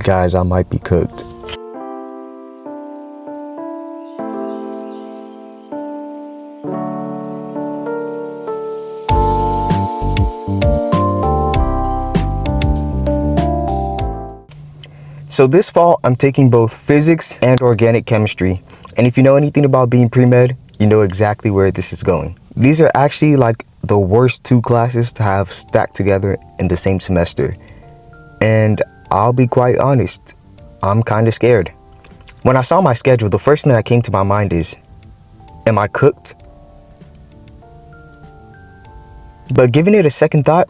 Guys, I might be cooked. So this fall, I'm taking both physics and organic chemistry. And if you know anything about being pre-med, you know exactly where this is going. These are actually like the worst two classes to have stacked together in the same semester. And I'll be quite honest, I'm kind of scared. When I saw my schedule, the first thing that came to my mind is, am I cooked? But giving it a second thought,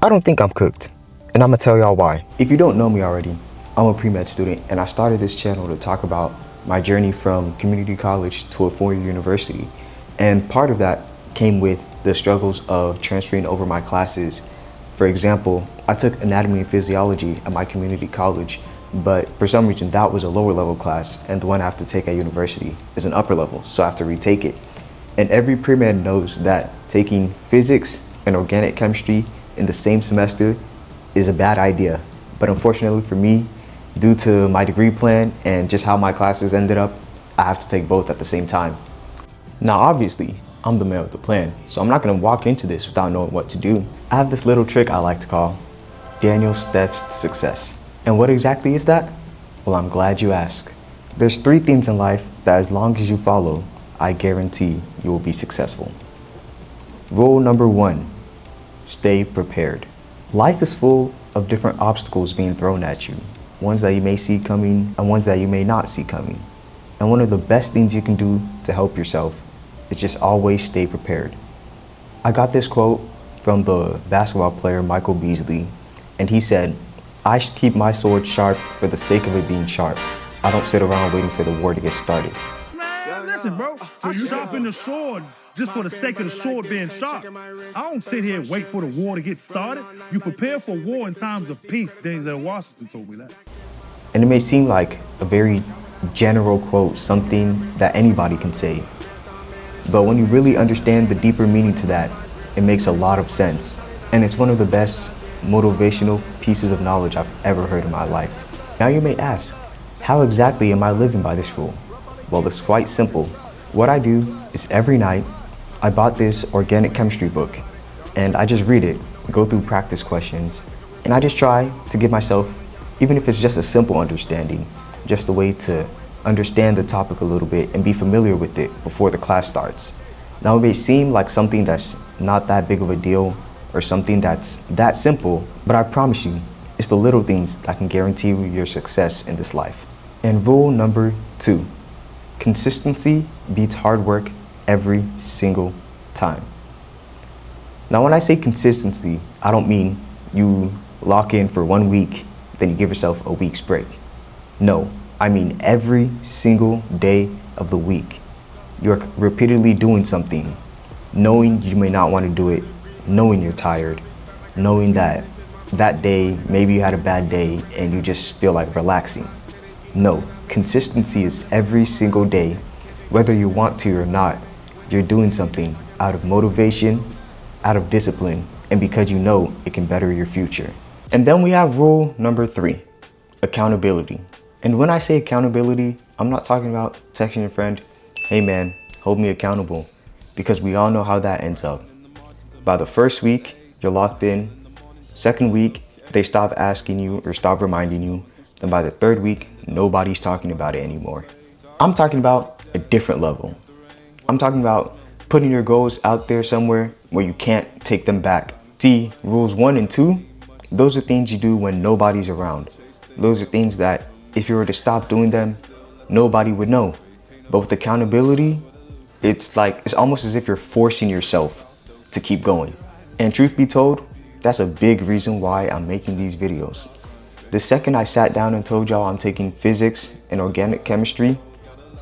I don't think I'm cooked. And I'm gonna tell y'all why. If you don't know me already, I'm a pre-med student, and I started this channel to talk about my journey from community college to a four-year university. And part of that came with the struggles of transferring over my classes. For example, I took anatomy and physiology at my community college, but for some reason that was a lower level class, and the one I have to take at university is an upper level, so I have to retake it. And every pre-med knows that taking physics and organic chemistry in the same semester is a bad idea. But unfortunately for me, due to my degree plan and just how my classes ended up, I have to take both at the same time. Now obviously, I'm the man with the plan, so I'm not gonna walk into this without knowing what to do. I have this little trick I like to call Daniel Steps to Success. And what exactly is that? Well, I'm glad you asked. There's 3 things in life that as long as you follow, I guarantee you will be successful. Rule number 1, stay prepared. Life is full of different obstacles being thrown at you. Ones that you may see coming and ones that you may not see coming. And one of the best things you can do to help yourself is just always stay prepared. I got this quote from the basketball player Michael Beasley, and he said, "I should keep my sword sharp for the sake of it being sharp. I don't sit around waiting for the war to get started." Man, listen, bro. So you sharpen the sword just for the sake of the sword being sharp. I don't sit here and wait for the war to get started. You prepare for war in times of peace. Denzel Washington told me that. And it may seem like a very general quote, something that anybody can say. But when you really understand the deeper meaning to that, it makes a lot of sense. And it's one of the best motivational pieces of knowledge I've ever heard in my life. Now you may ask, how exactly am I living by this rule? Well, it's quite simple. What I do is every night, I bought this organic chemistry book, and I just read it, go through practice questions, and I just try to give myself, even if it's just a simple understanding, just a way to understand the topic a little bit and be familiar with it before the class starts. Now it may seem like something that's not that big of a deal or something that's that simple, but I promise you, it's the little things that can guarantee you your success in this life. And rule number 2, consistency beats hard work every single time. Now when I say consistency, I don't mean you lock in for 1 week, then you give yourself a week's break. No, I mean every single day of the week. You're repeatedly doing something, knowing you may not want to do it, knowing you're tired, knowing that that day, maybe you had a bad day and you just feel like relaxing. No, consistency is every single day, whether you want to or not, you're doing something out of motivation, out of discipline, and because you know it can better your future. And then we have rule number 3, accountability. And when I say accountability, I'm not talking about texting your friend, "Hey man, hold me accountable," because we all know how that ends up. By the first week, you're locked in. Second week, they stop asking you or stop reminding you. Then by the 3rd week, nobody's talking about it anymore. I'm talking about a different level. I'm talking about putting your goals out there somewhere where you can't take them back. See, rules 1 and 2, those are things you do when nobody's around. Those are things that if you were to stop doing them, nobody would know. But with accountability, it's almost as if you're forcing yourself to keep going. And truth be told, that's a big reason why I'm making these videos. The second I sat down and told y'all I'm taking physics and organic chemistry,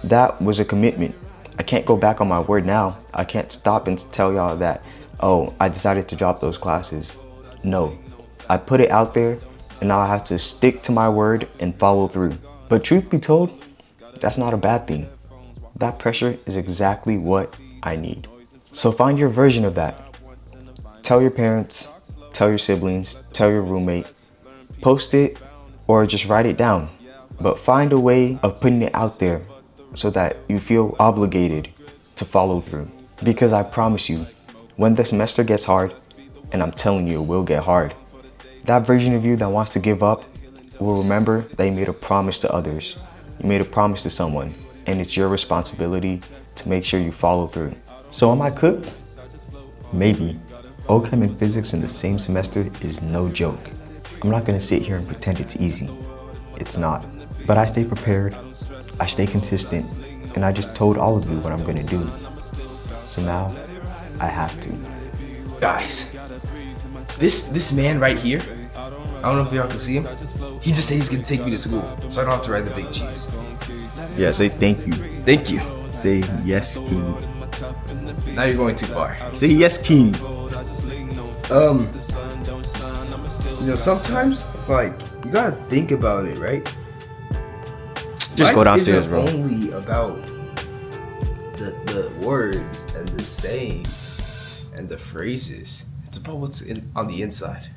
that was a commitment. I can't go back on my word now. I can't stop and tell y'all that, oh, I decided to drop those classes. No, I put it out there and now I have to stick to my word and follow through. But truth be told, that's not a bad thing. That pressure is exactly what I need. So find your version of that. Tell your parents, tell your siblings, tell your roommate, post it, or just write it down. But find a way of putting it out there so that you feel obligated to follow through. Because I promise you, when the semester gets hard, and I'm telling you it will get hard, that version of you that wants to give up will remember that you made a promise to others. You made a promise to someone, and it's your responsibility to make sure you follow through. So am I cooked? Maybe. OChem and physics in the same semester is no joke. I'm not gonna sit here and pretend it's easy. It's not. But I stay prepared, I stay consistent, and I just told all of you what I'm gonna do. So now, I have to. Guys, this man right here, I don't know if y'all can see him. He just said he's gonna take me to school, so I don't have to ride the big cheese. Yeah, say thank you. Thank you. Say yes, King. Now you're going too far. Say yes, King. You know, sometimes, like, you gotta think about it, right? Just go downstairs, isn't bro. Only about the words and the sayings and the phrases. It's about what's on the inside.